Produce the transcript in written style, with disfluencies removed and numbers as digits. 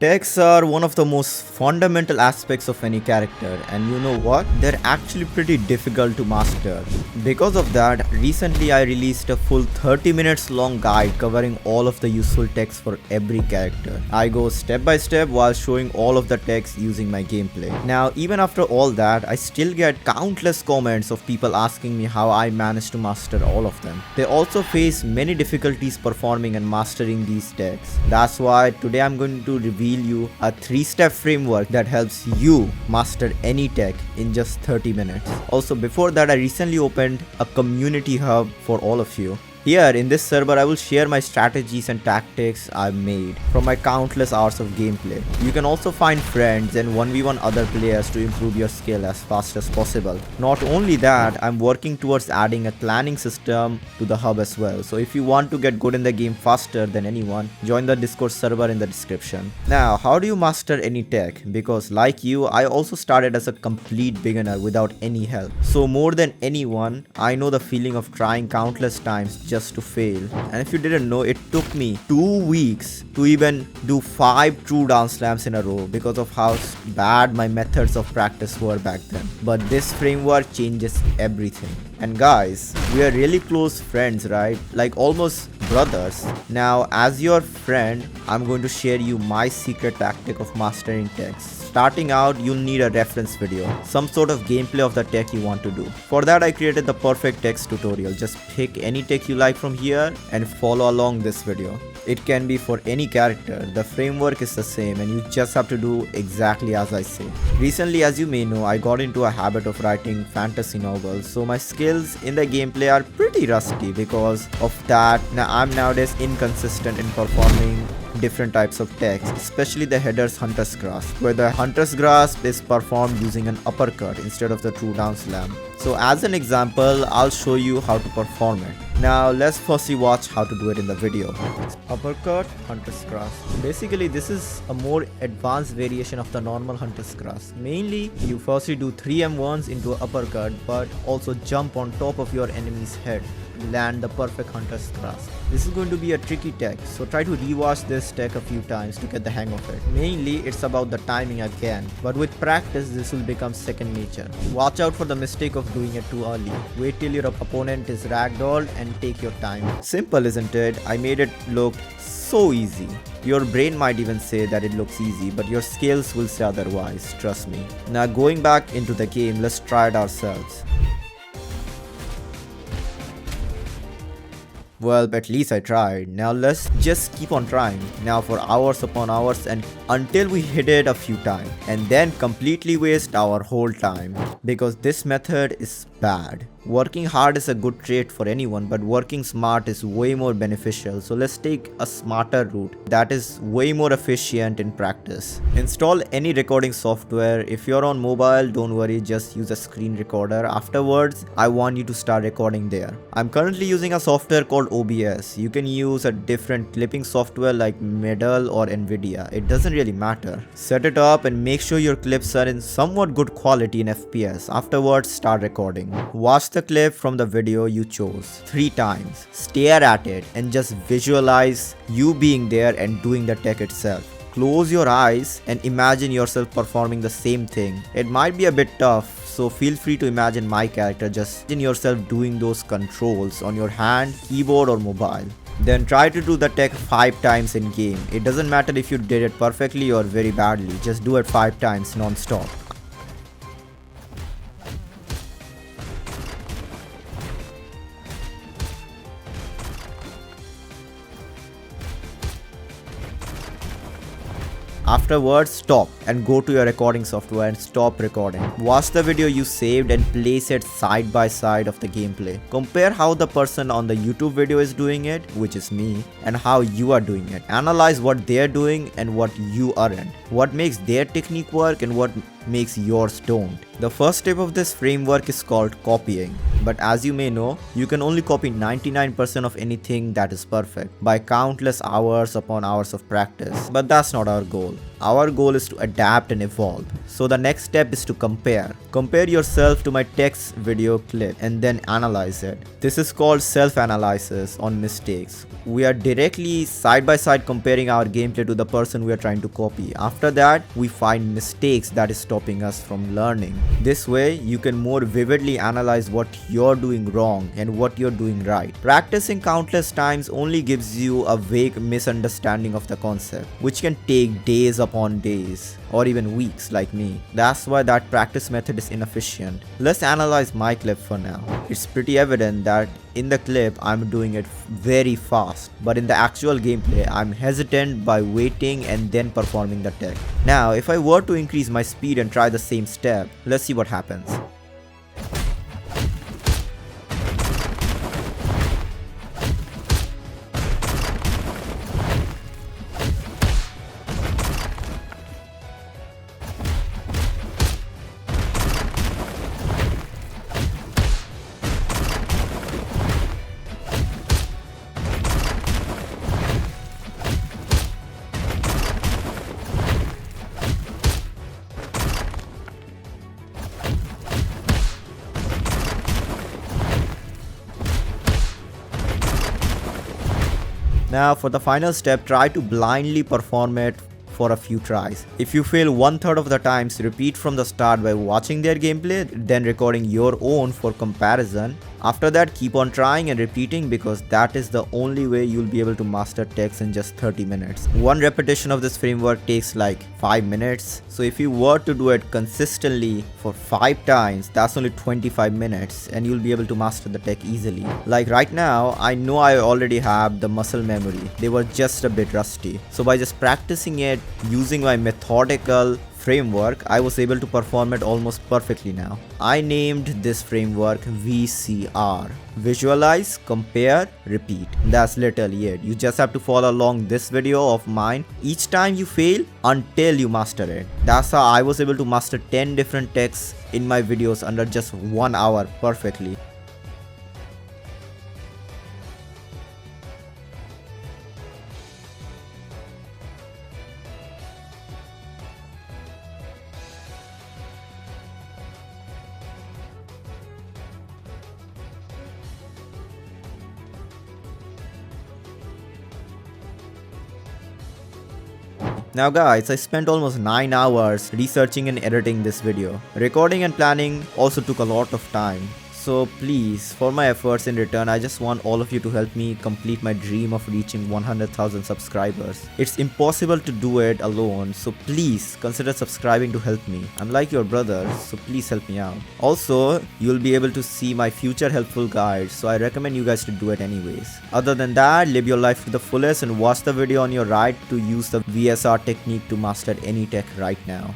Techs are one of the most fundamental aspects of any character, and you know what? They're actually pretty difficult to master. Because of that, recently I released a full 30 minutes long guide covering all of the useful techs for every character. I go step by step while showing all of the techs using my gameplay. Now, even after all that, I still get countless comments of people asking me how I managed to master all of them. They also face many difficulties performing and mastering these techs. That's why today I'm going to reveal you a 3-step framework that helps you master any tech in just 30 minutes. Also, before that, I recently opened a community hub for all of you. Here in this server, I will share my strategies and tactics I've made from my countless hours of gameplay. You can also find friends and 1v1 other players to improve your skill as fast as possible. Not only that, I'm working towards adding a planning system to the hub as well. So if you want to get good in the game faster than anyone, join the Discord server in the description. Now, how do you master any tech? Because like you, I also started as a complete beginner without any help. So more than anyone, I know the feeling of trying countless times just to fail. And if you didn't know, it took me 2 weeks to even do 5 true down slams in a row because of how bad my methods of practice were back then. But this framework changes everything. And guys, we are really close friends, right? Like almost brothers. Now, as your friend, I'm going to share you my secret tactic of mastering techs. Starting out, you'll need a reference video, some sort of gameplay of the tech you want to do. For that, I created the perfect text tutorial. Just pick any tech you like from here and follow along this video. It can be for any character. The framework is the same and you just have to do exactly as I say. Recently, as you may know, I got into a habit of writing fantasy novels, so my skills in the gameplay are pretty rusty because of that. Now I'm nowadays inconsistent in performing different types of techs, especially the header's hunter's grasp, where the hunter's grasp is performed using an uppercut instead of the true down slam. So as an example, I'll show you how to perform it. Now let's firstly watch how to do it in the video. Uppercut, hunter's grasp. Basically, this is a more advanced variation of the normal hunter's grasp. Mainly, you firstly do 3 M1s into an uppercut, but also jump on top of your enemy's head. Land the perfect hunter's grasp. This is going to be a tricky tech, so try to rewatch this tech a few times to get the hang of it. Mainly, it's about the timing again, but with practice, this will become second nature. Watch out for the mistake of doing it too early. Wait till your opponent is ragdolled and take your time. Simple, isn't it? I made it look so easy. Your brain might even say that it looks easy, but your skills will say otherwise, trust me. Now going back into the game, let's try it ourselves. Well, at least I tried. Now let's just keep on trying. Now for hours upon hours and until we hit it a few times. And then completely waste our whole time. Because this method is bad. Working hard is a good trait for anyone, but working smart is way more beneficial. So let's take a smarter route that is way more efficient in practice. Install any recording software. If you're on mobile, don't worry, just use a screen recorder. Afterwards, I want you to start recording there. I'm currently using a software called OBS. You can use a different clipping software like Medal or Nvidia. It doesn't really matter. Set it up and make sure your clips are in somewhat good quality in FPS. Afterwards, start recording. Watch the clip from the video you chose 3 times. Stare at it and just visualize you being there and doing the tech itself. Close your eyes and imagine yourself performing the same thing. It might be a bit tough, so feel free to imagine my character. Just imagine yourself doing those controls on your hand, keyboard or mobile. Then try to do the tech 5 times in game. It doesn't matter if you did it perfectly or very badly, just do it 5 times non-stop. Afterwards, stop and go to your recording software and stop recording. Watch the video you saved and place it side by side of the gameplay. Compare how the person on the YouTube video is doing it, which is me, and how you are doing it. Analyze what they're doing and what you aren't. What makes their technique work and what makes yours don't. The first step of this framework is called copying. But as you may know, you can only copy 99% of anything that is perfect by countless hours upon hours of practice. But that's not our goal. Our goal is to adapt and evolve. So the next step is to compare. Compare yourself to my text video clip and then analyze it. This is called self-analysis on mistakes. We are directly side by side comparing our gameplay to the person we are trying to copy. After that, we find mistakes that is stopping us from learning. This way, you can more vividly analyze what you're doing wrong and what you're doing right. Practicing countless times only gives you a vague misunderstanding of the concept, which can take days upon days or even weeks like me. That's why that practice method is inefficient. Let's analyze my clip for now. It's pretty evident that in the clip I'm doing it very fast, but in the actual gameplay I'm hesitant by waiting and then performing the tech. Now if I were to increase my speed and try the same step, let's see what happens. Now for the final step, try to blindly perform it for a few tries. If you fail 1/3 of the times, repeat from the start by watching their gameplay, then recording your own for comparison. After that, keep on trying and repeating because that is the only way you'll be able to master text in just 30 minutes. One repetition of this framework takes like 5 minutes. So if you were to do it consistently for 5 times, that's only 25 minutes and you'll be able to master the tech easily. Like right now, I know I already have the muscle memory. They were just a bit rusty. So by just practicing it using my methodical framework, I was able to perform it almost perfectly now. I named this framework VCR. Visualize, compare, repeat. That's literally it. You just have to follow along this video of mine each time you fail until you master it. That's how I was able to master 10 different techs in my videos under just 1 hour perfectly. Now guys, I spent almost 9 hours researching and editing this video. Recording and planning also took a lot of time. So please, for my efforts in return, I just want all of you to help me complete my dream of reaching 100,000 subscribers. It's impossible to do it alone, so please consider subscribing to help me. I'm like your brother, so please help me out. Also, you'll be able to see my future helpful guides, so I recommend you guys to do it anyways. Other than that, live your life to the fullest and watch the video on your right to use the VSR technique to master any tech right now.